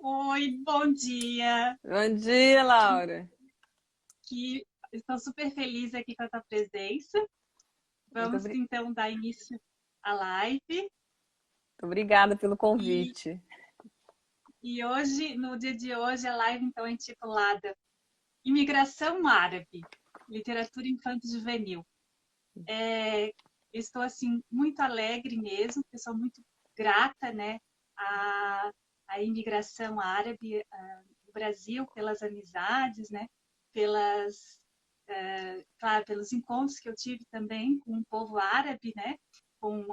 Oi, bom dia. Bom dia, Laura. Que estou super feliz aqui com a tua presença. Muito Vamos então dar início à live. obrigada pelo E, convite. e hoje, no dia de hoje, a live então é intitulada Imigração Árabe, Literatura Infanto-Juvenil. Estou assim muito alegre mesmo, porque sou muito grata, né, à, à imigração árabe no Brasil pelas amizades, né, pelas claro, pelos encontros que eu tive também com o povo árabe, né, com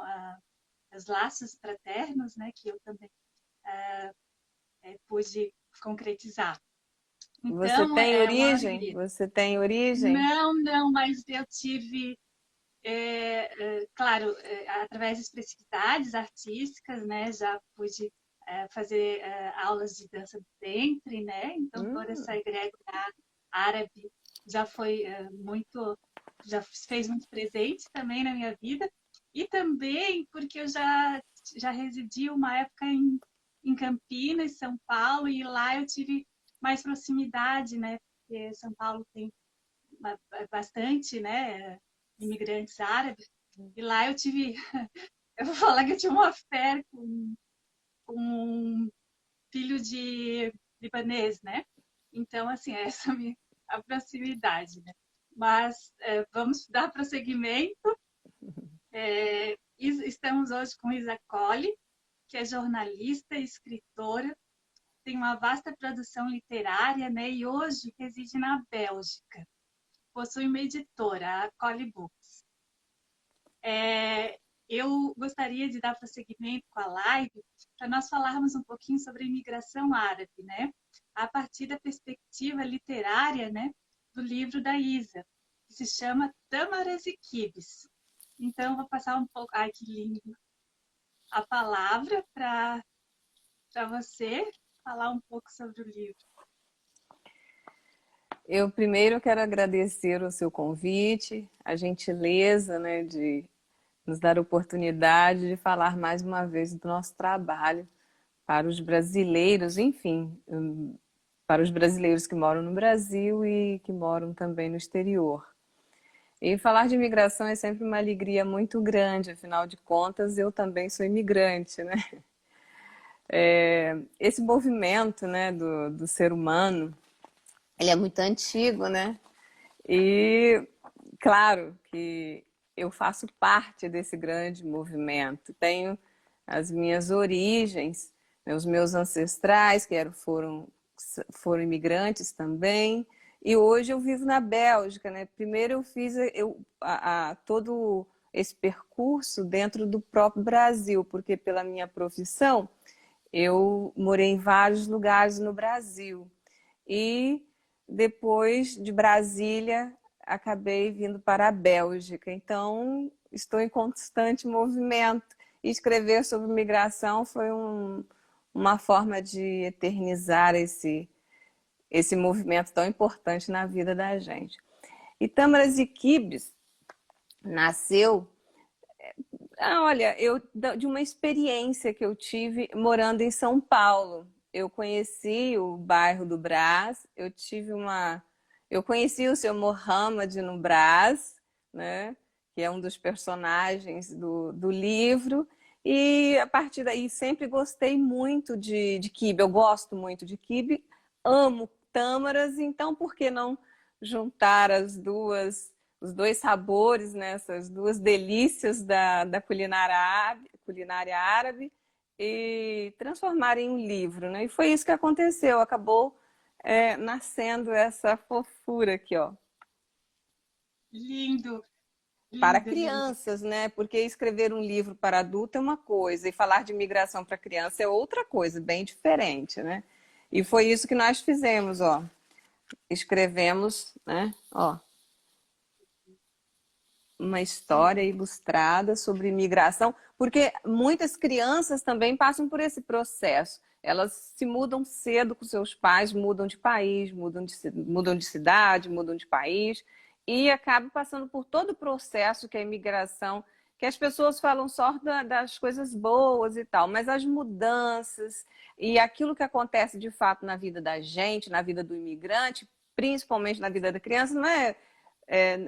os laços fraternos, né, que eu também pude concretizar. Você Então, tem é uma origem? alegria. Você tem origem? Não, mas eu tive claro, através de especificidades artísticas, né, já pude fazer aulas de dança do ventre, né, então toda essa Hum, egrégora árabe já foi já fez muito presente também na minha vida, e também porque eu já residi uma época em Campinas, São Paulo, e lá eu tive mais proximidade, né, porque São Paulo tem bastante, né, imigrantes árabes. E lá eu tive, eu vou falar que eu tive uma fé com um filho de libanês, né? Então, assim, essa é a minha a proximidade, né? Mas vamos dar prosseguimento. Estamos hoje com Isa Colli, que é jornalista e escritora, tem uma vasta produção literária, né? E hoje reside na Bélgica. Possui uma editora, a Colli Books. É, eu gostaria de dar prosseguimento com a live para nós falarmos um pouquinho sobre a imigração árabe, né? A partir da perspectiva literária, né, do livro da Isa, que se chama Tâmaras e Quibes. Então, vou passar um pouco, ai que lindo, a palavra para você falar um pouco sobre o livro. eu primeiro quero agradecer o seu convite, a gentileza, né, de nos dar a oportunidade de falar mais uma vez do nosso trabalho para os brasileiros, enfim, para os brasileiros que moram no Brasil e que moram também no exterior. E falar de imigração é sempre uma alegria muito grande, afinal de contas, eu também sou imigrante, né? Esse movimento, né, do ser humano, ele é muito antigo, né? E claro que eu faço parte desse grande movimento. Tenho as minhas origens, né, os meus ancestrais foram imigrantes também. E hoje eu vivo na Bélgica, né? Primeiro eu fiz todo esse percurso dentro do próprio Brasil, porque pela minha profissão eu morei em vários lugares no Brasil. E depois de Brasília, acabei vindo para a Bélgica. Então, estou em constante movimento. E escrever sobre migração foi uma forma de eternizar esse movimento tão importante na vida da gente. E Tâmaras e Quibes nasceu, olha, de uma experiência que eu tive morando em São Paulo. Eu conheci o bairro do Brás, eu conheci o seu Mohammed no Brás, né? Que é um dos personagens do livro. E a partir daí sempre gostei muito de quibe. Eu gosto muito de quibe, amo tâmaras, então por que não juntar os dois sabores, né, essas duas delícias da culinária árabe e transformar em um livro, né? E foi isso que aconteceu, acabou nascendo essa fofura aqui, ó. Lindo, Para lindo, lindo. crianças, né? Porque escrever um livro para adulto é uma coisa e falar de migração para criança é outra coisa, bem diferente, né? E foi isso que nós fizemos, ó. Escrevemos, né? Ó, uma história ilustrada sobre imigração, porque muitas crianças também passam por esse processo. Elas se mudam cedo com seus pais, mudam de país, mudam de cidade, mudam de país e acabam passando por todo o processo que a imigração que as pessoas falam só das coisas boas e tal, mas as mudanças e aquilo que acontece de fato na vida da gente, na vida do imigrante, principalmente na vida da criança, não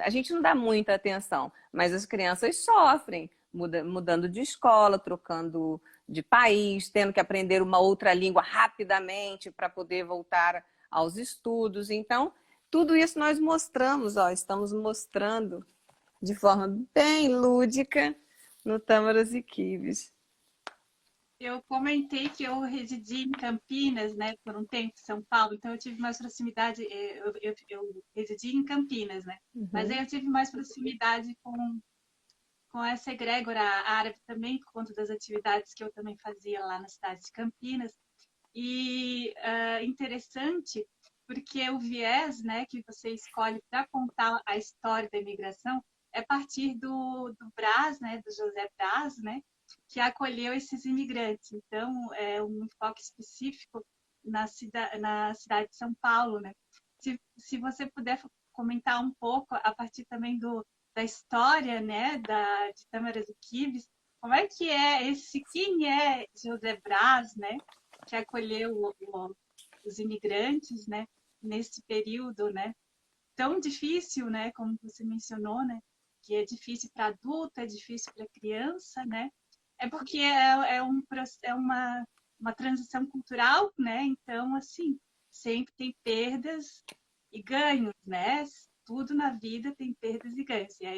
a gente não dá muita atenção, mas as crianças sofrem, mudando de escola, trocando de país, tendo que aprender uma outra língua rapidamente para poder voltar aos estudos. Então, tudo isso nós mostramos, ó, estamos mostrando de forma bem lúdica no Tâmaras e Quibes. Eu comentei que eu residi em Campinas, né, por um tempo, em São Paulo, então eu tive mais proximidade, eu residi em Campinas, né, mas aí eu tive mais proximidade com essa egrégora árabe também, por conta das atividades que eu também fazia lá na cidade de Campinas. E interessante, porque o viés, né, que você escolhe para contar a história da imigração é a partir do Braz, né, do José Braz, né, que acolheu esses imigrantes. Então, é um enfoque específico na cidade de São Paulo, né? Se você puder comentar um pouco a partir também da história, né, de Tâmaras e Quibes, como é que quem é José Braz, né, que acolheu os imigrantes, né, nesse período, né, tão difícil, né, como você mencionou, né, que é difícil para adulto, é difícil para criança, né, é porque é uma transição cultural, né, então, assim, sempre tem perdas e ganhos, né, tudo na vida tem perdas e ganhos, e é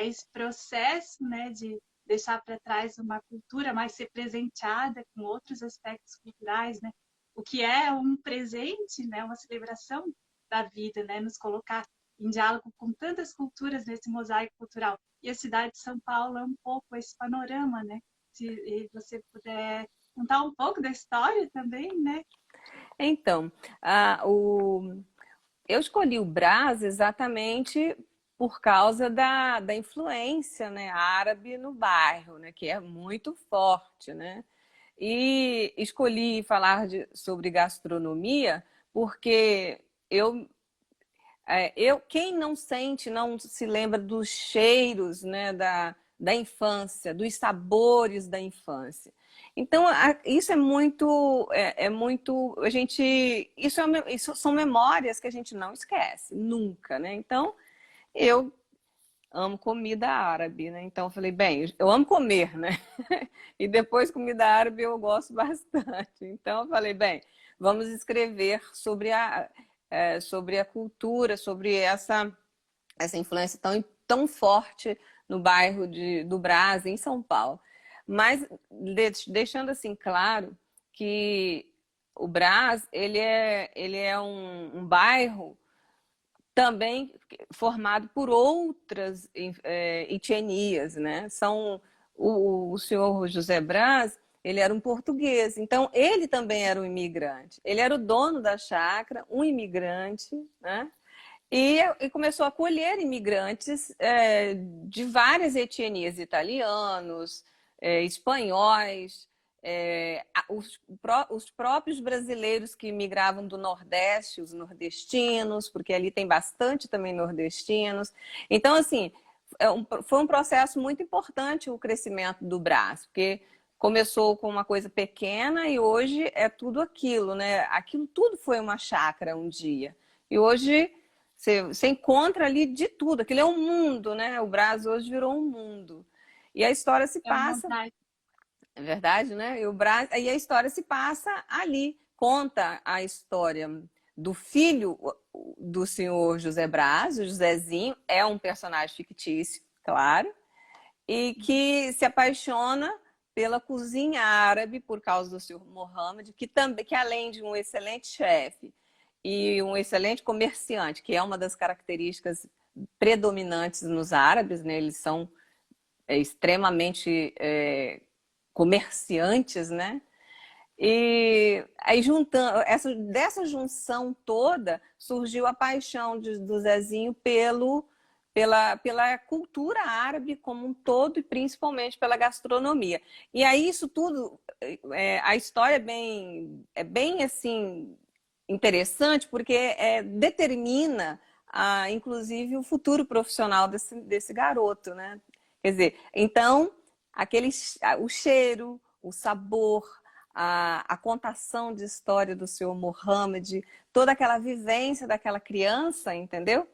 esse processo, né, de deixar para trás uma cultura, mas ser presenteada com outros aspectos culturais, né, o que é um presente, né, uma celebração da vida, né, nos colocar em diálogo com tantas culturas nesse mosaico cultural. E a cidade de São Paulo é um pouco esse panorama, né? Se você puder contar um pouco da história também, né? Então, eu escolhi o Brás exatamente por causa da influência, né, árabe no bairro, né, que é muito forte, né? E escolhi falar sobre gastronomia porque quem não sente, não se lembra dos cheiros, né, da infância, dos sabores da infância. Então, isso a gente, isso são memórias que a gente não esquece, nunca, né? Então, eu amo comida árabe, né? Então, eu falei, bem, eu amo comer, né? E depois comida árabe eu gosto bastante. Então, eu falei, bem, vamos escrever sobre a cultura, sobre essa influência tão forte no bairro do Brás, em São Paulo. Mas deixando assim claro que o Brás, ele é um bairro também formado por outras etnias, né? O senhor José Braz, ele era um português, então ele também era um imigrante. Ele era o dono da chácara, um imigrante, né? E começou a acolher imigrantes de várias etnias, italianos, espanhóis, os próprios brasileiros que migravam do Nordeste, os nordestinos, porque ali tem bastante também nordestinos. Então, assim, foi um processo muito importante o crescimento do Brás, porque começou com uma coisa pequena e hoje é tudo aquilo, né? Aquilo tudo foi uma chácara um dia. E hoje você encontra ali de tudo. Aquilo é um mundo, né? O Brás hoje virou um mundo. E a história se É uma passa, vontade. é verdade, né? E a história se passa ali. Conta a história do filho do senhor José Braz, o Josézinho, é um personagem fictício, claro, e que se apaixona pela cozinha árabe por causa do senhor Mohammed, que além de um excelente chefe e um excelente comerciante, que é uma das características predominantes nos árabes, né? Eles são extremamente comerciantes, né? E aí juntando dessa junção toda surgiu a paixão do Zezinho pela cultura árabe como um todo e principalmente pela gastronomia. E aí isso tudo, a história é bem assim interessante porque determina inclusive o futuro profissional desse garoto, né? Quer dizer, então, o cheiro, o sabor, a contação de história do senhor Mohammed, toda aquela vivência daquela criança, entendeu?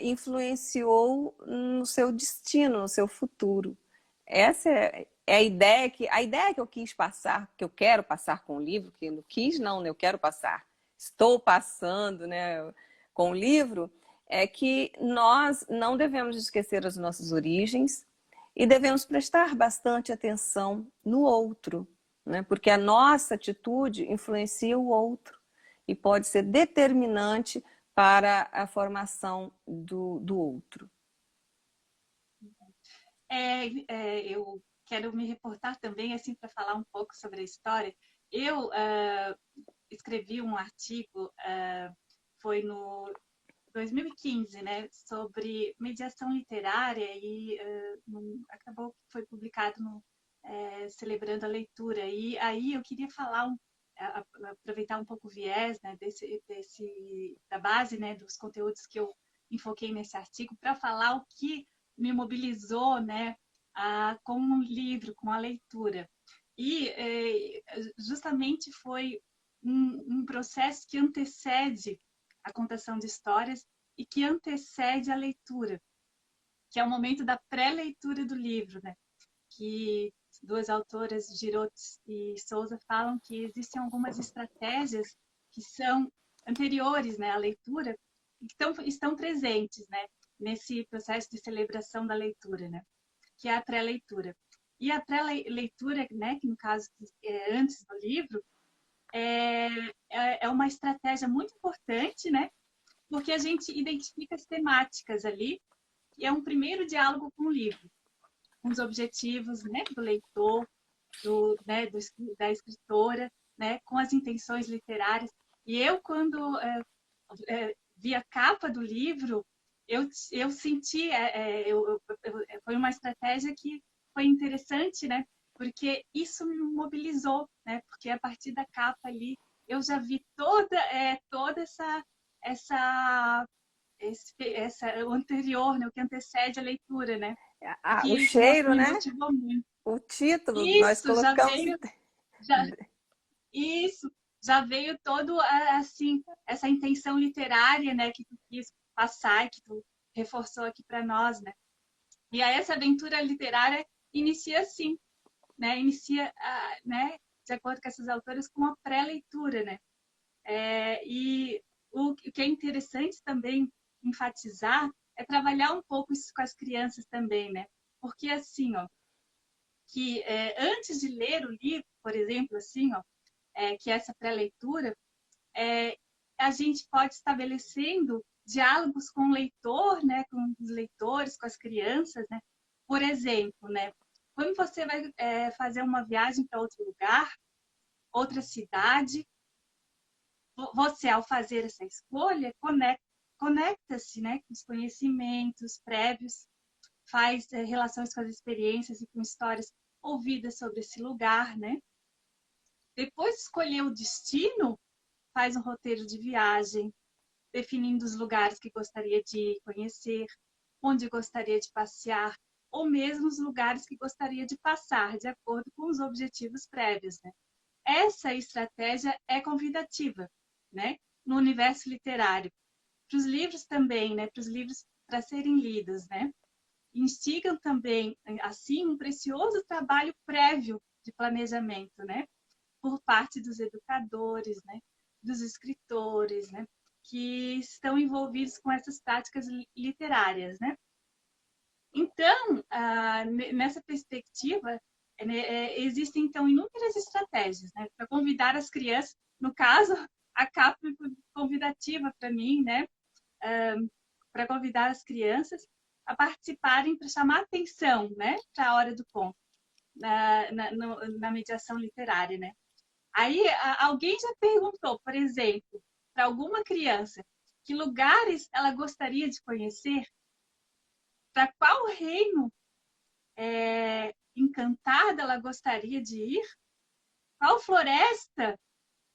Influenciou no seu destino, no seu futuro. Essa é a ideia que eu quis passar, que eu quero passar com o livro, que eu não quis não, né? Eu quero passar. Estou passando, né, com o livro, é que nós não devemos esquecer as nossas origens e devemos prestar bastante atenção no outro, né? Porque a nossa atitude influencia o outro e pode ser determinante para a formação do outro. Eu quero me reportar também, assim, para falar um pouco sobre a história. Eu escrevi um artigo, foi no 2015, né, sobre mediação literária e acabou que foi publicado no Celebrando a Leitura. E aí eu queria falar, aproveitar um pouco o viés, né, da base, né, dos conteúdos que eu enfoquei nesse artigo, para falar o que me mobilizou, né, com o livro, com a leitura. E justamente foi um processo que antecede a contação de histórias e que antecede a leitura, que é o momento da pré-leitura do livro, né? Que duas autoras, Girotti e Souza, falam que existem algumas estratégias que são anteriores, né, à leitura e que estão presentes, né, nesse processo de celebração da leitura, né, que é a pré-leitura. E a pré-leitura, né, que no caso é antes do livro, é uma estratégia muito importante, né, porque a gente identifica as temáticas ali e é um primeiro diálogo com o livro, com os objetivos, né, do leitor, né, da escritora, né, com as intenções literárias. E eu, quando vi a capa do livro, eu senti, foi uma estratégia que foi interessante, né, porque isso me mobilizou, né, porque a partir da capa ali eu já vi toda o anterior, né, o que antecede a leitura, né, O que cheiro, me né? motivou muito. O título, nós Isso, colocamos... já, isso, já veio todo assim essa intenção literária, né, que tu quis passar, que tu reforçou aqui para nós, né? E aí essa aventura literária inicia assim, né? Inicia, né, de acordo com essas autoras, com a pré-leitura, né? E o que é interessante também enfatizar é trabalhar um pouco isso com as crianças também, né? Porque assim, ó, que antes de ler o livro, por exemplo, assim, ó, que é essa pré-leitura, a gente pode estabelecendo diálogos com o leitor, né, com os leitores, com as crianças, né? Por exemplo, né, quando você vai fazer uma viagem para outro lugar, outra cidade, você, ao fazer essa escolha, conecta-se, né, com os conhecimentos prévios, faz relações com as experiências e com histórias ouvidas sobre esse lugar, né? Depois de escolher o destino, faz um roteiro de viagem, definindo os lugares que gostaria de conhecer, onde gostaria de passear, ou mesmo os lugares que gostaria de passar, de acordo com os objetivos prévios, né? Essa estratégia é convidativa, né? No universo literário. Para os livros também, né? Para os livros para serem lidos, né? Instigam também, assim, um precioso trabalho prévio de planejamento, né? Por parte dos educadores, né? Dos escritores, né? Que estão envolvidos com essas práticas literárias, né? Então, nessa perspectiva, existem, então, inúmeras estratégias, né? Para convidar as crianças, no caso, a capa convidativa para mim, né? Para convidar as crianças a participarem, para chamar atenção, né? Para a hora do conto, na mediação literária, né? Aí, alguém já perguntou, por exemplo, para alguma criança, que lugares ela gostaria de conhecer? Para qual reino encantada ela gostaria de ir? Qual floresta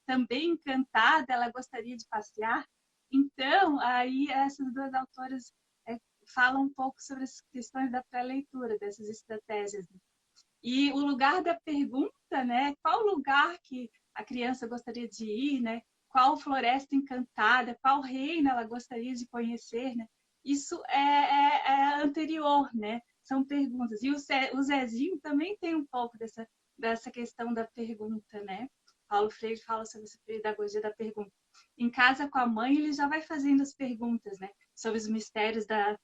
também encantada ela gostaria de passear? Então, aí essas duas autoras fala um pouco sobre as questões da pré-leitura, dessas estratégias. E o lugar da pergunta, né? Qual lugar que a criança gostaria de ir, né? Qual floresta encantada, qual reino ela gostaria de conhecer, né? Isso é anterior, né? São perguntas. E o Zezinho também tem um pouco dessa questão da pergunta, né? Paulo Freire fala sobre essa pedagogia da pergunta. Em casa com a mãe, ele já vai fazendo as perguntas, né? Sobre os mistérios da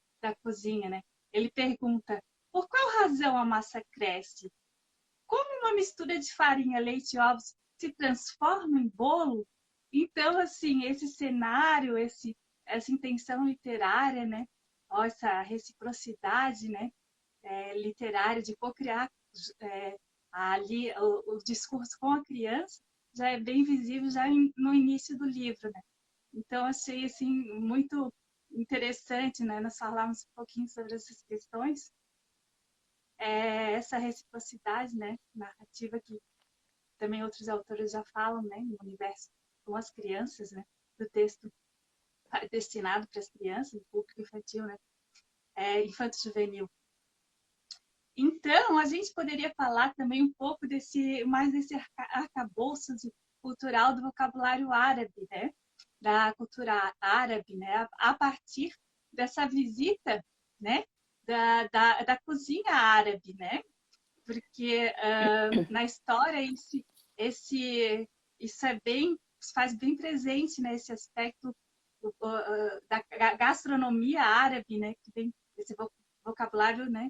cozinha, né? Ele pergunta, por qual razão a massa cresce? Como uma mistura de farinha, leite e ovos se transforma em bolo? Então, assim, esse cenário, essa intenção literária, né? Ó, essa reciprocidade, né? Literária de co-criar ali o discurso com a criança já é bem visível já no início do livro, né? Então, achei, assim, muito interessante, né? Nós falamos um pouquinho sobre essas questões, essa reciprocidade, né? Narrativa que também outros autores já falam, né? No universo com as crianças, né? Do texto destinado para as crianças, público infantil, né? Infanto-juvenil. Então, a gente poderia falar também um pouco mais desse arcabouço cultural do vocabulário árabe, né? Da cultura árabe, né? A partir dessa visita, né? Da cozinha árabe, né? Porque na história isso é bem, faz bem presente, né? Esse aspecto da gastronomia árabe, né? Que tem esse vocabulário, né?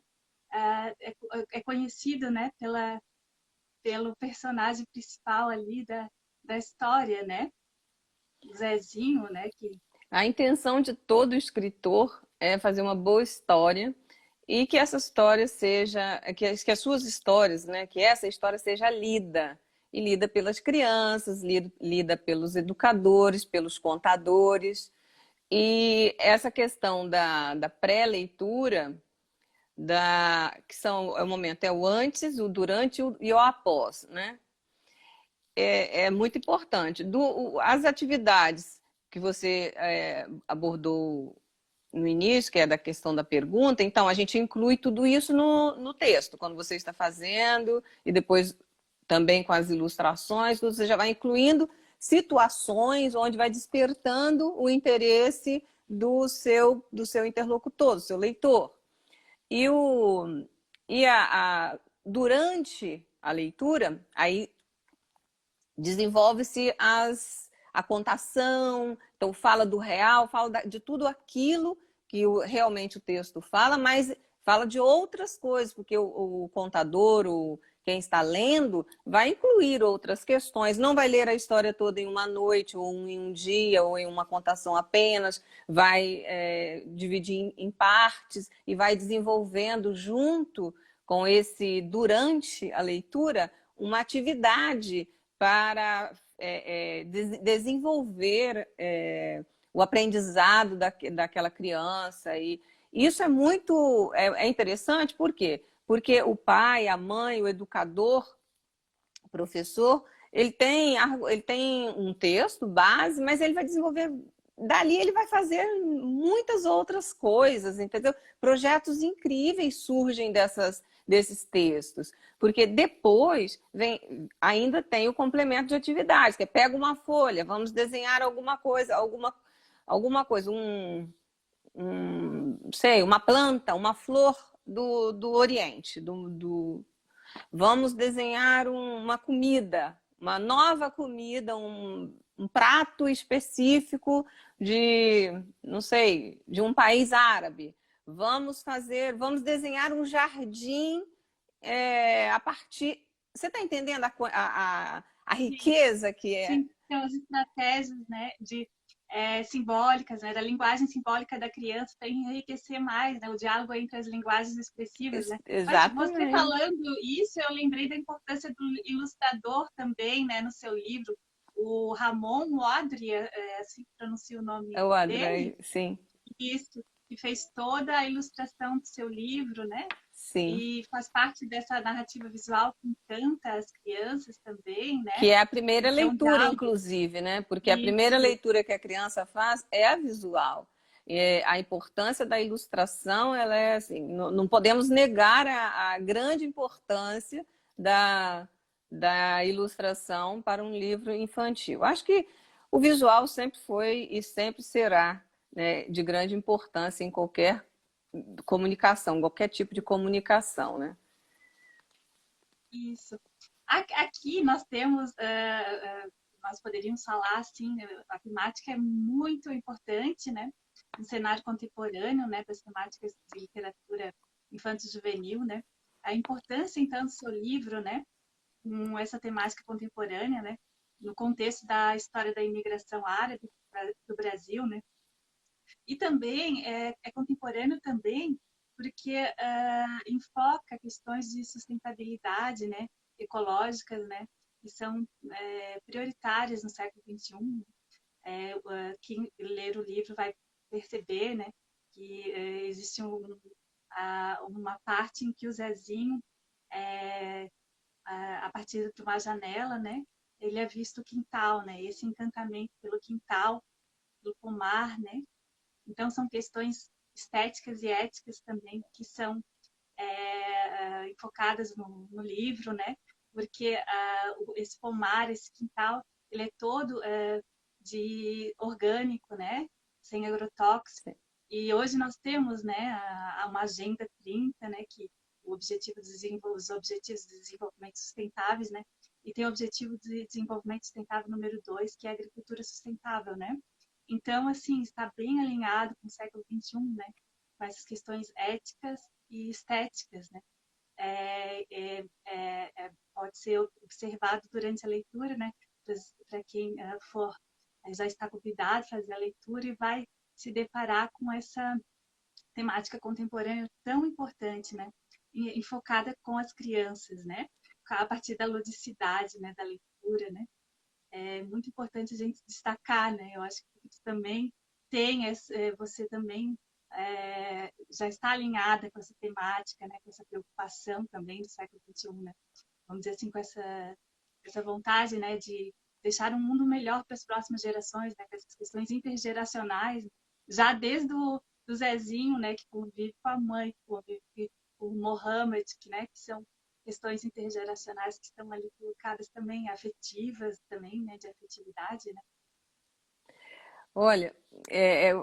É conhecido, né, pelo personagem principal ali da história, né? O Zezinho, né? A intenção de todo escritor é fazer uma boa história e que essa história seja, que as suas histórias, né, que essa história seja lida, e lida pelas crianças, lida pelos educadores, pelos contadores. E essa questão da pré-leitura, que são o momento, é o antes, o durante e o após, né? É muito importante. As atividades que você abordou no início, que é da questão da pergunta, então a gente inclui tudo isso no texto, quando você está fazendo, e depois também com as ilustrações, você já vai incluindo situações onde vai despertando o interesse do seu interlocutor, do seu leitor. Durante a leitura, aí desenvolve-se a contação, então fala do real, fala de tudo aquilo que realmente o texto fala, mas fala de outras coisas, porque o contador, quem está lendo, vai incluir outras questões, não vai ler a história toda em uma noite, ou em um dia, ou em uma contação apenas, vai dividir em partes e vai desenvolvendo junto com durante a leitura, uma atividade para desenvolver o aprendizado daquela criança. E isso é muito interessante, por quê? Porque o pai, a mãe, o educador, o professor, ele tem um texto base, mas ele vai desenvolver, dali ele vai fazer muitas outras coisas, entendeu? Projetos incríveis surgem desses textos, porque depois ainda tem o complemento de atividades, que é pega uma folha, vamos desenhar alguma coisa, sei, uma planta, uma flor do Oriente, vamos desenhar uma comida, uma nova comida, um prato específico não sei, de um país árabe. Vamos desenhar um jardim a partir... Você está entendendo a riqueza que é? Sim, tem as estratégias, né, simbólicas, né, da linguagem simbólica da criança para enriquecer mais, né, o diálogo entre as linguagens expressivas, né? Exatamente. Mas você falando isso, eu lembrei da importância do ilustrador também, né, no seu livro, o Ramon Odry, assim que pronuncia o nome É o Odry, dele. sim. Isso, que fez toda a ilustração do seu livro, né? Sim. E faz parte dessa narrativa visual que encanta as crianças também, né? Que é a primeira leitura, inclusive, né? Porque a primeira leitura que a criança faz é a visual. A importância da ilustração, ela é assim, não podemos negar a grande importância da ilustração para um livro infantil. Acho que o visual sempre foi e sempre será, né, de grande importância em qualquer comunicação, qualquer tipo de comunicação, né? Isso. Aqui nós temos, nós poderíamos falar assim, a temática é muito importante, né? No cenário contemporâneo, né? Das temáticas de literatura infanto-juvenil, né? A importância, então, do seu livro, né? Com essa temática contemporânea, né? No contexto da história da imigração árabe do Brasil, né? E também é contemporâneo também porque enfoca questões de sustentabilidade, né, ecológicas, né, que são prioritárias no século XXI. Quem ler o livro vai perceber, né, que existe uma parte em que o Zezinho, é, a partir de uma janela, né, ele é visto o quintal, né, esse encantamento pelo quintal, pelo pomar, né, então, são questões estéticas e éticas também que são enfocadas no livro, né? Porque esse pomar, esse quintal, ele é todo de orgânico, né? Sem agrotóxico. E hoje nós temos, né, uma agenda 30, né, que os objetivos de desenvolvimento sustentáveis, né? E tem o objetivo de desenvolvimento sustentável número 2, que é a agricultura sustentável, né? Então, assim, está bem alinhado com o século XXI, né? Com essas questões éticas e estéticas, né? Pode ser observado durante a leitura, né? Para quem for já está convidado a fazer a leitura e vai se deparar com essa temática contemporânea tão importante, né? E focada com as crianças, né? A partir da ludicidade, né? Da leitura, né? É muito importante a gente destacar, né? Eu acho que isso também tem, você também já está alinhada com essa temática, né? Com essa preocupação também do século XXI, né? Vamos dizer assim, com essa vontade, né? De deixar um mundo melhor para as próximas gerações, né? Com essas questões intergeracionais, já desde do Zezinho, né? Que convive com a mãe, que convive com o Mohammed, né? Que são questões intergeracionais que estão ali colocadas também, afetivas também, né, de afetividade, né? Olha,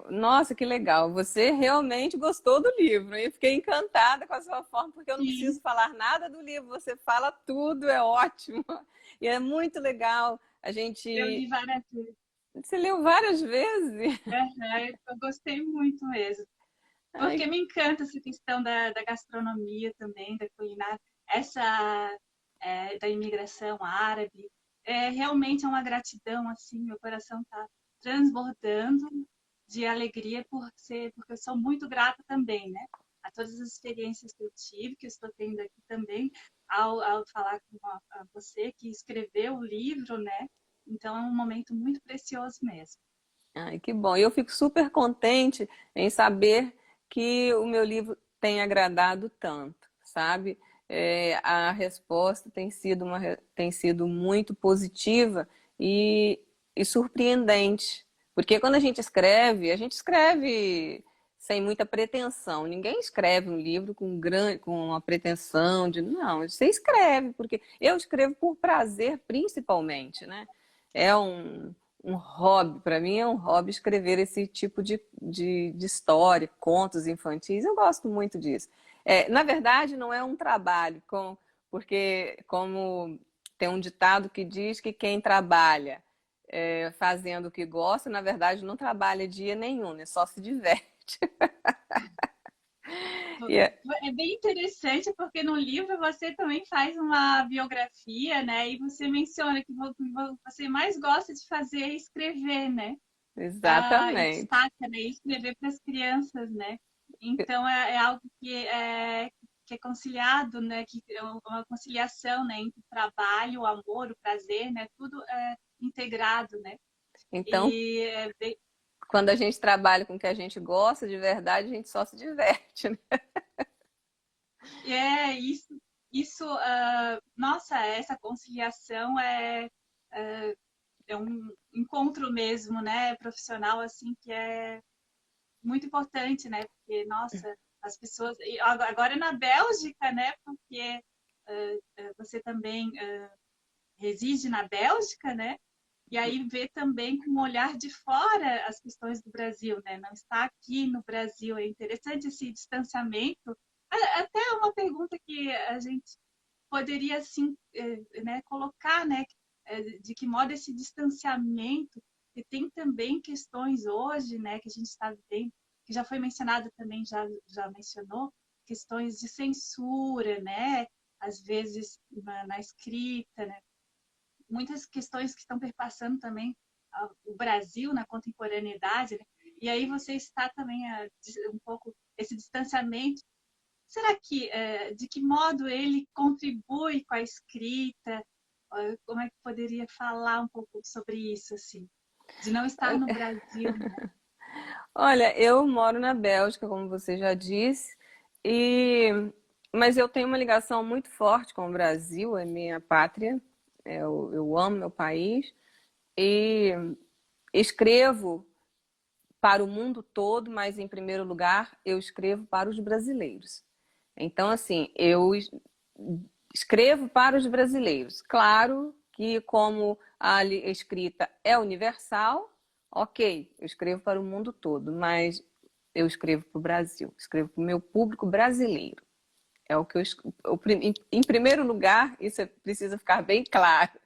nossa, que legal. Você realmente gostou do livro. Eu fiquei encantada com a sua forma, porque eu não Sim, preciso falar nada do livro. Você fala tudo, é ótimo. E é muito legal. A eu gente. li várias vezes. Você leu várias vezes? Eu gostei muito mesmo. Porque Ai, me encanta essa questão da gastronomia também, da culinária, essa da imigração árabe. Realmente é uma gratidão, assim, meu coração está transbordando de alegria porque eu sou muito grata também, né? A todas as experiências que eu tive, que eu estou tendo aqui também, ao falar com você que escreveu o livro, né? Então é um momento muito precioso mesmo. ai, que bom. E eu fico super contente em saber que o meu livro tem agradado tanto, sabe? A resposta tem sido muito positiva e, e surpreendente. Porque quando a gente escreve sem muita pretensão. Ninguém escreve um livro com uma pretensão de. Não, você escreve, porque eu escrevo por prazer, principalmente, né? É um hobby, para mim é um hobby escrever esse tipo de história, contos infantis. Eu gosto muito disso. Na verdade, não é um trabalho, porque como tem um ditado que diz que quem trabalha fazendo o que gosta, na verdade, não trabalha dia nenhum, né? Só se diverte. E É bem interessante porque no livro você também faz uma biografia, né? E você menciona que você mais gosta de fazer é escrever, né? E exatamente. destaca, né? Escrever para as crianças, né? Então é algo que é conciliado, né? Que é uma conciliação, né? Entre o trabalho, o amor, o prazer, né? Tudo é integrado, né? Então, E é bem, quando a gente trabalha com o que a gente gosta, de verdade, a gente só se diverte, né? isso, nossa, essa conciliação é um encontro mesmo, né, profissional, assim, que é muito importante, né? Porque, nossa, as pessoas... E agora na Bélgica, né? Porque você também reside na Bélgica, né? E aí vê também com um olhar de fora as questões do Brasil, né? Não está aqui no Brasil. É interessante esse distanciamento. Até uma pergunta que a gente poderia, assim, né, colocar, né? De que modo esse distanciamento, e tem também questões hoje, né, que a gente está vivendo, que já foi mencionado também, já mencionou, questões de censura, né? Às vezes na escrita, né? Muitas questões que estão perpassando também o Brasil na contemporaneidade, né? E aí você está também um pouco esse distanciamento. Será que de que modo ele contribui com a escrita? Como é que poderia falar um pouco sobre isso, assim, de não estar no Brasil, né? Olha, eu moro na Bélgica, como você já disse, mas eu tenho uma ligação muito forte com o Brasil, é minha pátria, eu amo meu país e escrevo para o mundo todo, mas em primeiro lugar eu escrevo para os brasileiros. Então, assim, eu escrevo para os brasileiros. Claro que como a escrita é universal, ok, eu escrevo para o mundo todo, mas eu escrevo para o Brasil, escrevo para o meu público brasileiro. É o que em primeiro lugar, isso precisa ficar bem claro.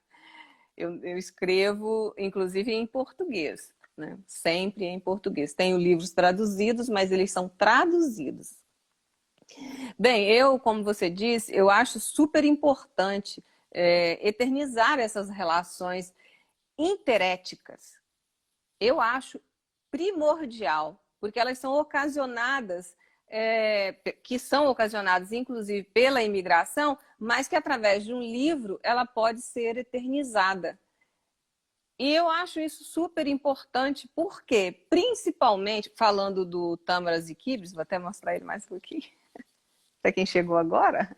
Eu escrevo, inclusive, em português, né? Sempre em português. Tenho livros traduzidos, mas eles são traduzidos. Bem, como você disse, eu acho super importante eternizar essas relações interéticas. Eu acho primordial, porque elas são ocasionadas, que são ocasionadas inclusive pela imigração, mas que através de um livro ela pode ser eternizada. E eu acho isso super importante, porque, principalmente, falando do Tamaras e Kibres, vou até mostrar ele mais um pouquinho, para quem chegou agora.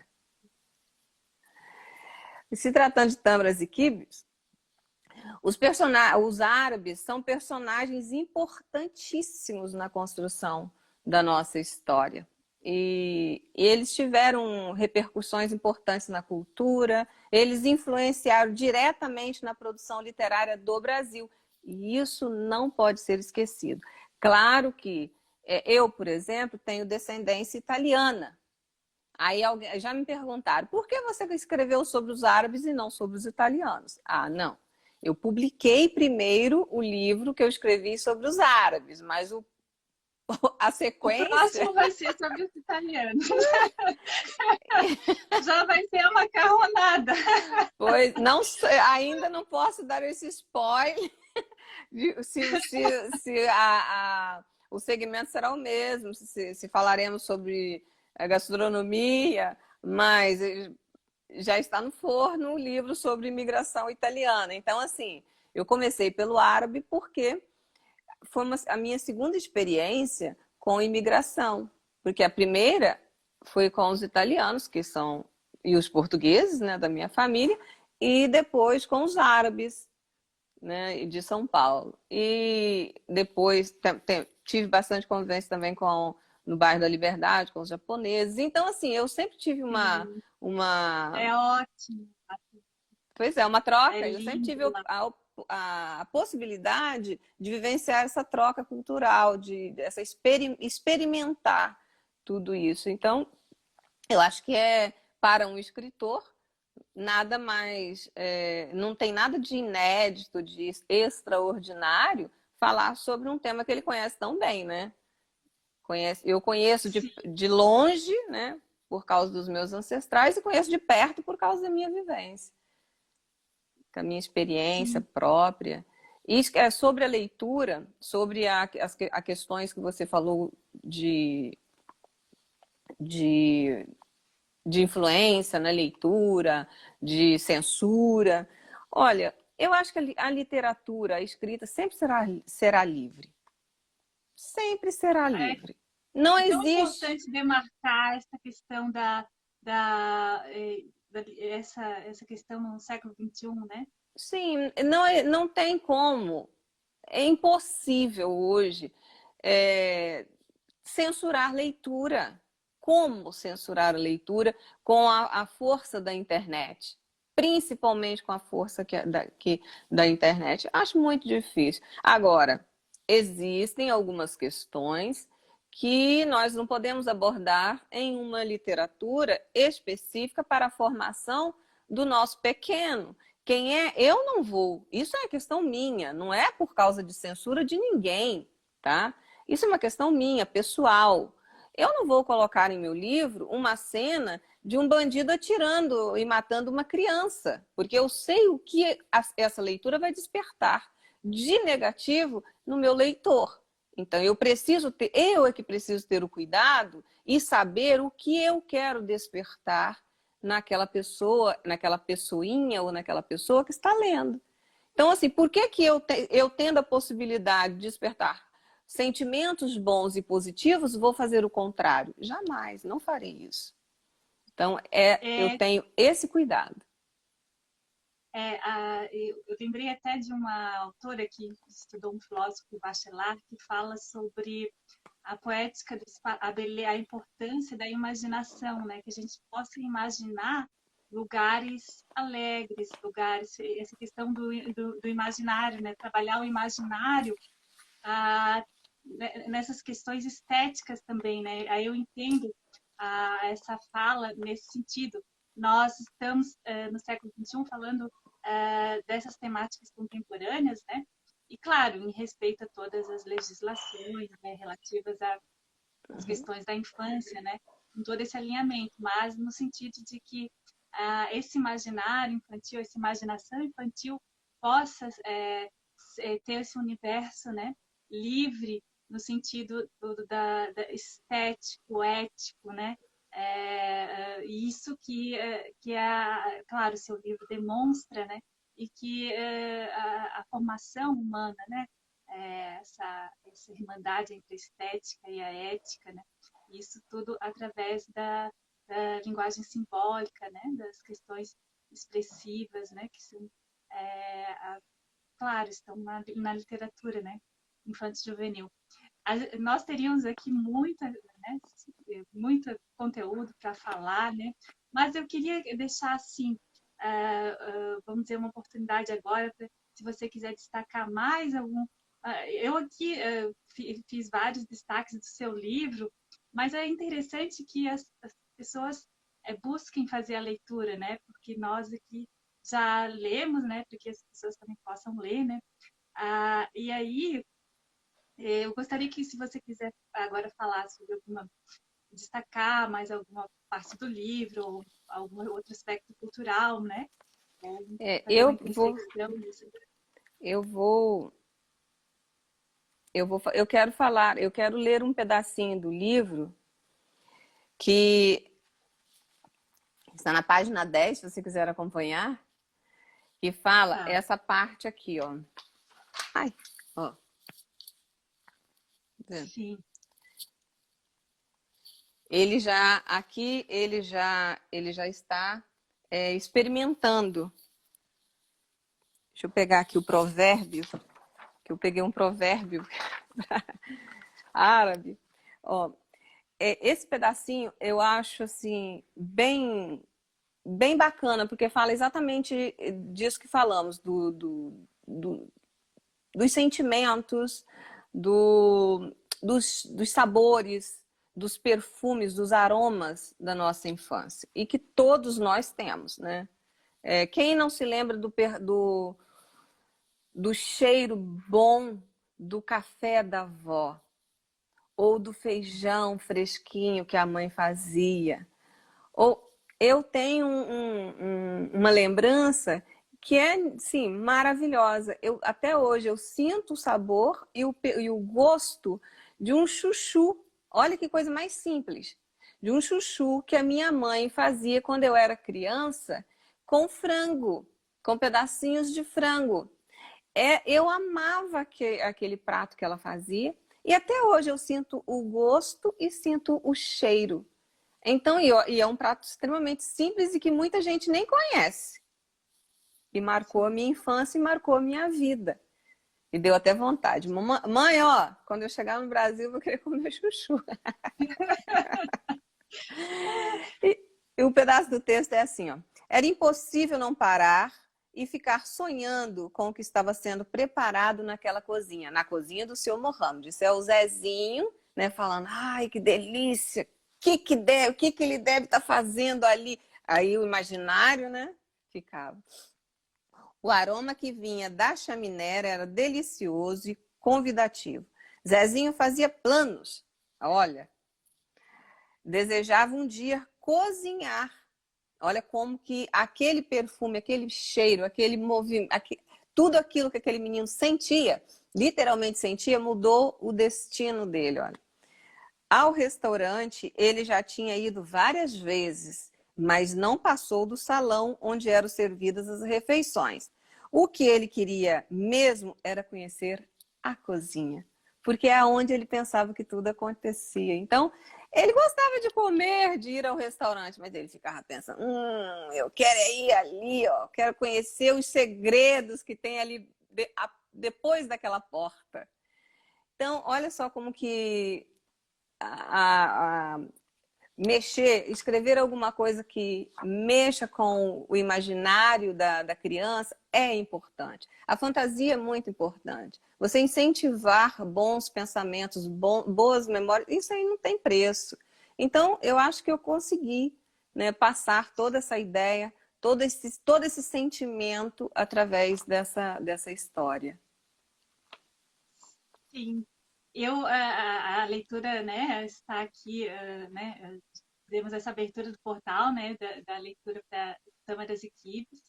Se tratando de Tamaras e Kibres, os árabes são personagens importantíssimos na construção da nossa história. E eles tiveram repercussões importantes na cultura, eles influenciaram diretamente na produção literária do Brasil. E isso não pode ser esquecido. Claro que eu, por exemplo, tenho descendência italiana. Aí já me perguntaram, por que você escreveu sobre os árabes e não sobre os italianos? Ah, não. Eu publiquei primeiro o livro que eu escrevi sobre os árabes, mas a O sequência... próximo vai ser sobre os italianos. Já vai ser a macarronada. Pois, não, ainda não posso dar esse spoiler se o segmento será o mesmo, se falaremos sobre a gastronomia, mas já está no forno o livro sobre imigração italiana. Então, assim, eu comecei pelo árabe porque foi a minha segunda experiência com imigração, porque a primeira foi com os italianos, que são, e os portugueses, né, da minha família, e depois com os árabes, né, de São Paulo. E depois tive bastante convivência também no bairro da Liberdade, com os japoneses. Então, assim, eu sempre tive Sim, uma é ótimo. Pois é, uma É troca. Eu sempre tive lindo lá. a possibilidade de vivenciar essa troca cultural, experimentar tudo isso. Então, eu acho que para um escritor, nada mais, não tem nada de inédito, de extraordinário, falar sobre um tema que ele conhece tão bem, né? Eu conheço de longe, né? Por causa dos meus ancestrais, e conheço de perto por causa da minha vivência, com a minha experiência Sim. própria. E sobre a leitura, sobre as questões que você falou de, de influência na leitura, de censura. Olha, eu acho que a literatura, a escrita, sempre será livre. Sempre será livre. Não É tão existe. importante demarcar essa questão essa questão no século XXI, né? Sim, não tem como. É impossível hoje censurar leitura. Como censurar a leitura com a força da internet? Principalmente com a força da internet. Acho muito difícil. Agora, existem algumas questões que nós não podemos abordar em uma literatura específica para a formação do nosso pequeno. Quem é? Eu não vou. Isso é questão minha, não é por causa de censura de ninguém, tá? Isso é uma questão minha, pessoal. Eu não vou colocar em meu livro uma cena de um bandido atirando e matando uma criança, porque eu sei o que essa leitura vai despertar de negativo no meu leitor. Então eu é que preciso ter o cuidado e saber o que eu quero despertar naquela pessoa, naquela pessoinha ou naquela pessoa que está lendo. Então, assim, por que eu tendo a possibilidade de despertar sentimentos bons e positivos, vou fazer o contrário? Jamais, não farei isso. Então, eu tenho esse cuidado. Eu lembrei até de uma autora que estudou um filósofo Bachelard que fala sobre a poética, a importância da imaginação, né? Que a gente possa imaginar lugares alegres, essa questão do imaginário, né? Trabalhar o imaginário nessas questões estéticas também, né? Aí eu entendo essa fala nesse sentido. Nós estamos no século XXI falando dessas temáticas contemporâneas, né? E, claro, em respeito a todas as legislações, né, relativas às questões da infância, né? Com todo esse alinhamento, mas no sentido de que esse imaginário infantil, essa imaginação infantil possa ter esse universo, né, livre no sentido da estético, ético, né? Isso que claro, o seu livro demonstra, né? E que a formação humana, né? Essa irmandade entre a estética e a ética, né? Isso tudo através da linguagem simbólica, né? Das questões expressivas, né? Que são, claro, estão na literatura, né? Infanto juvenil. Nós teríamos aqui né, muito conteúdo para falar, né? Mas eu queria deixar assim, vamos dizer, uma oportunidade agora, se você quiser destacar mais algum. Eu aqui fiz vários destaques do seu livro, mas é interessante que as pessoas busquem fazer a leitura, né? Porque nós aqui já lemos, né? Para que as pessoas também possam ler, né? E aí eu gostaria que, se você quiser agora falar sobre destacar mais alguma parte do livro, ou algum outro aspecto cultural, né? Eu quero ler um pedacinho do livro que está na página 10, se você quiser acompanhar, que fala essa parte aqui, ó. Ai, ó. Sim. Ele já está experimentando. Deixa eu pegar aqui o provérbio, que eu peguei um provérbio árabe. Ó, esse pedacinho eu acho assim bem bacana, porque fala exatamente disso que falamos, dos sentimentos, dos sabores, dos perfumes, dos aromas da nossa infância. E que todos nós temos, né? Quem não se lembra do cheiro bom do café da avó? Ou do feijão fresquinho que a mãe fazia? Ou eu tenho uma lembrança que é, sim, maravilhosa. Até hoje eu sinto o sabor e o gosto de um chuchu. Olha que coisa mais simples. De um chuchu que a minha mãe fazia quando eu era criança com frango, com pedacinhos de frango. Eu amava aquele prato que ela fazia e até hoje eu sinto o gosto e sinto o cheiro. Então, e é um prato extremamente simples e que muita gente nem conhece. E marcou a minha infância e marcou a minha vida. Me deu até vontade. Mãe, ó, quando eu chegar no Brasil, eu vou querer comer chuchu. E o pedaço do texto é assim, ó. Era impossível não parar e ficar sonhando com o que estava sendo preparado naquela cozinha, na cozinha do seu Mohamed. Isso é o Zezinho, né, falando, ai, que delícia, o que ele deve estar fazendo ali? Aí o imaginário, né, ficava. O aroma que vinha da chaminé era delicioso e convidativo. Zezinho fazia planos. Olha, desejava um dia cozinhar. Olha como que aquele perfume, aquele cheiro, aquele movimento, tudo aquilo que aquele menino sentia, literalmente sentia, mudou o destino dele. Olha. Ao restaurante, ele já tinha ido várias vezes, mas não passou do salão onde eram servidas as refeições. O que ele queria mesmo era conhecer a cozinha, porque é onde ele pensava que tudo acontecia. Então, ele gostava de comer, de ir ao restaurante, mas ele ficava pensando, eu quero ir ali, ó, quero conhecer os segredos que tem ali depois daquela porta. Então, olha só como que escrever alguma coisa que mexa com o imaginário da criança é importante. A fantasia é muito importante. Você incentivar bons pensamentos, boas memórias, isso aí não tem preço. Então, eu acho que eu consegui, né, passar toda essa ideia, todo esse sentimento através dessa história. Sim. A leitura, né, está aqui, né, temos essa abertura do portal, né, da leitura para Tama das Equipes.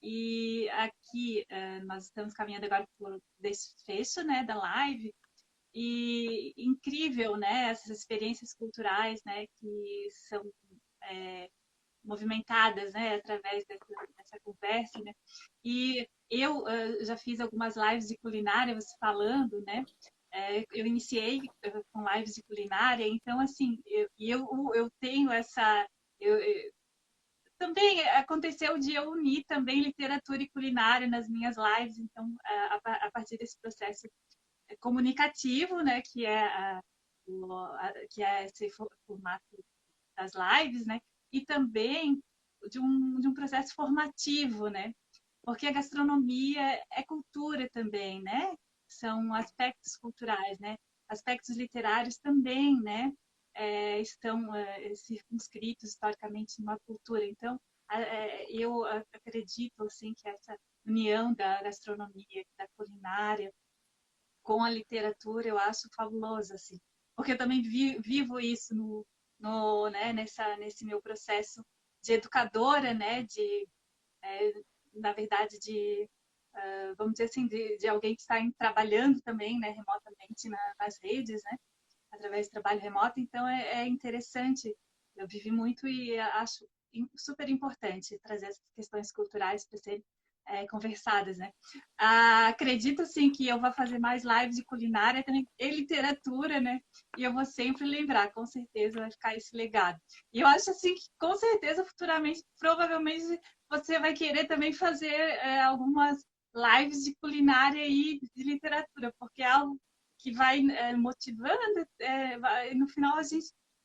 E aqui nós estamos caminhando agora para o desfecho, né, da live. E incrível, né, essas experiências culturais, né, que são movimentadas, né, através dessa conversa, né. E eu já fiz algumas lives de culinária, você falando, né. Eu iniciei com lives de culinária, então, assim, eu tenho essa... também aconteceu de eu unir também literatura e culinária nas minhas lives, então, a partir desse processo comunicativo, né, que é esse formato das lives, né, e também de um processo formativo, né, porque a gastronomia é cultura também, né, são aspectos culturais, né, aspectos literários também, né, estão circunscritos historicamente numa cultura. Então, eu acredito assim que essa união da gastronomia, da culinária com a literatura, eu acho fabuloso, assim, porque eu também vivo isso né, nesse meu processo de educadora, né, na verdade, vamos dizer assim, de alguém que está trabalhando também, né, remotamente nas redes, né, através do trabalho remoto. Então, é interessante, eu vivi muito e acho super importante trazer essas questões culturais para serem conversadas, né? Acredito, sim, que eu vou fazer mais lives de culinária também, e literatura, né? E eu vou sempre lembrar, com certeza vai ficar esse legado. E eu acho, assim, que com certeza, futuramente, provavelmente, você vai querer também fazer algumas lives de culinária e de literatura, porque é algo que vai motivando, no final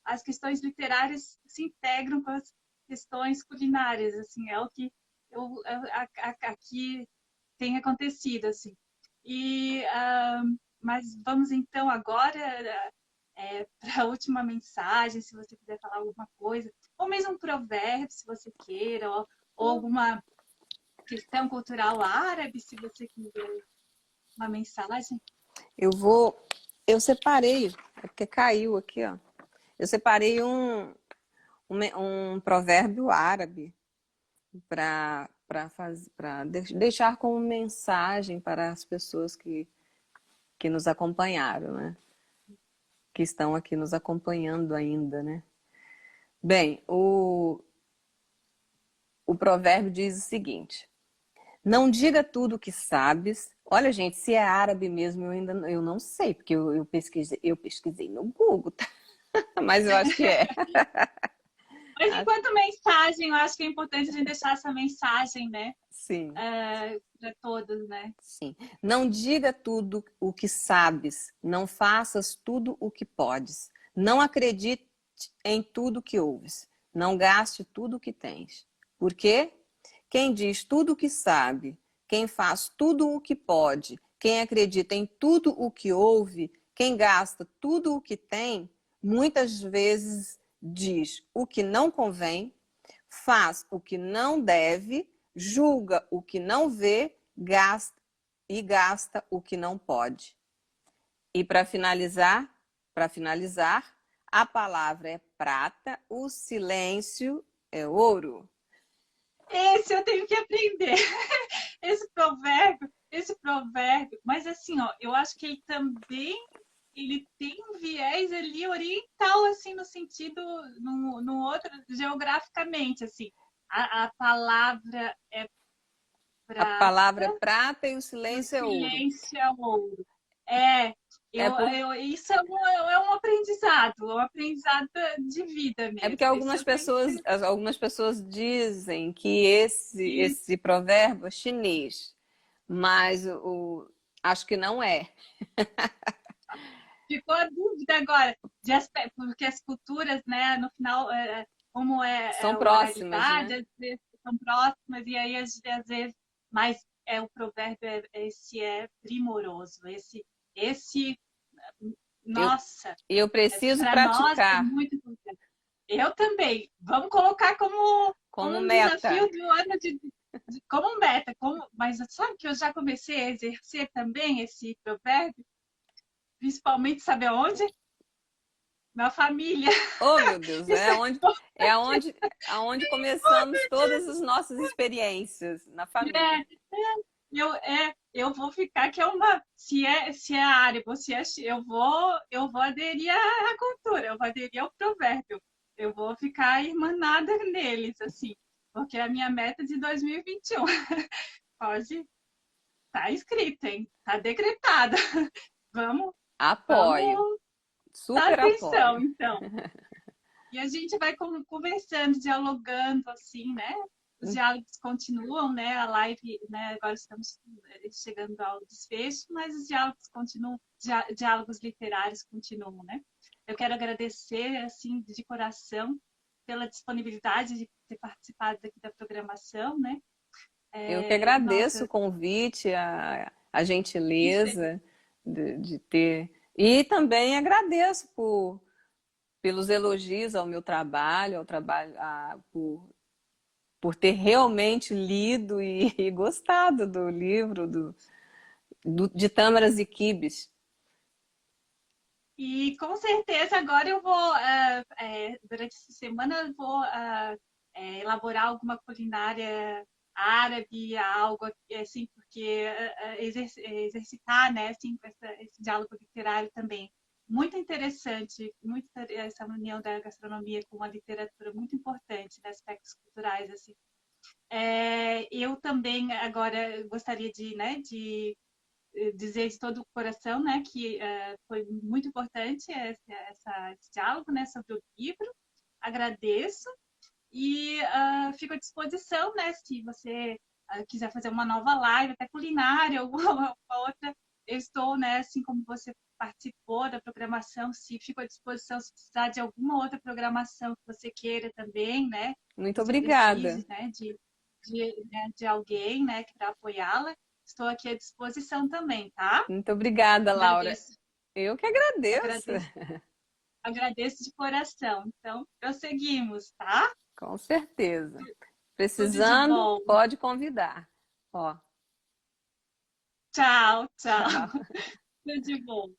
as questões literárias se integram com as questões culinárias, assim, é o que aqui tem acontecido, assim. Mas vamos então agora para a última mensagem, se você quiser falar alguma coisa, ou mesmo um provérbio, se você queira, ou alguma questão cultural árabe, se você quiser uma mensagem. Eu separei, é porque caiu aqui, ó. Eu separei um provérbio árabe para deixar como mensagem para as pessoas que nos acompanharam, né? Que estão aqui nos acompanhando ainda, né? Bem, o provérbio diz o seguinte: não diga tudo o que sabes. Olha, gente, se é árabe mesmo, eu não sei, porque eu pesquisei no Google, tá? Mas eu acho que é. Mas enquanto mensagem, eu acho que é importante a gente deixar essa mensagem, né? Sim. para todos, né? Sim. Não diga tudo o que sabes, não faças tudo o que podes. Não acredite em tudo que ouves. Não gaste tudo o que tens. Por quê? Quem diz tudo o que sabe, quem faz tudo o que pode, quem acredita em tudo o que ouve, quem gasta tudo o que tem, muitas vezes diz o que não convém, faz o que não deve, julga o que não vê, gasta o que não pode. E para finalizar, a palavra é prata, o silêncio é ouro. Esse eu tenho que aprender. Esse provérbio, mas assim, ó, eu acho que ele tem um viés ali oriental, assim, no sentido, no outro, geograficamente, assim. A palavra é A palavra é prata, prata e o o silêncio é ouro. silêncio é ouro. É, É, por, isso é um aprendizado de vida é porque mesmo. Isso eu tenho que algumas pessoas dizem que isso. esse provérbio é chinês, mas acho que não é. Ficou a dúvida agora, porque as culturas, né, no final, como é São a próximas, oralidade, né? às vezes são próximas, e aí às vezes, mas o provérbio esse é primoroso, esse, Eu, nossa, eu preciso para nós é praticar muito importante. Eu também. Vamos colocar como como um meta. desafio do ano como meta, mas sabe que eu já comecei a exercer também esse provérbio, principalmente, sabe aonde? Na família. Oh, meu Deus, Isso aonde começamos todas as nossas experiências na família. é, eu vou ficar que é uma, se é árabe, ou se é, eu vou aderir à cultura, eu vou aderir ao provérbio, eu vou ficar irmanada neles, assim, porque é a minha meta de 2021 pode, tá escrita, hein? Tá decretada. Vamos, Apoio, vamos dar super atenção, apoio. então. E a gente vai conversando, dialogando, assim, né? Os diálogos continuam, né? A live, né? Agora estamos chegando ao desfecho, mas os diálogos continuam, diálogos literários continuam, né? Eu quero agradecer, assim, de coração, pela disponibilidade de ter participado aqui da programação, né? Eu que agradeço o Nossa, convite, a isso gentileza de ter. E também agradeço pelos elogios ao meu trabalho, por ter realmente lido e gostado do livro de Tâmaras e Quibes. E com certeza agora eu vou, durante essa semana, eu vou elaborar alguma culinária árabe, algo assim, porque exercitar, né, assim, esse diálogo literário também. Muito interessante, essa união da gastronomia com a literatura, muito importante, né, aspectos culturais, assim. Eu também agora gostaria né, de dizer de todo o coração, né, que foi muito importante esse diálogo, né, sobre o livro. Agradeço e fico à disposição, né, se você quiser fazer uma nova live, até culinária, alguma outra, eu estou, né, assim como você participou da programação, se fico à disposição se precisar de alguma outra programação que você queira também, né, Muito você obrigada. precise, né, de alguém, né, para apoiá-la. Estou aqui à disposição também, tá? Muito obrigada, Laura. Agradeço, Eu que agradeço. agradeço, agradeço de coração. Então, prosseguimos, tá? Com certeza. Tudo de Precisando, bom. pode convidar. Ó, Tchau, tchau. tchau. Tudo de bom.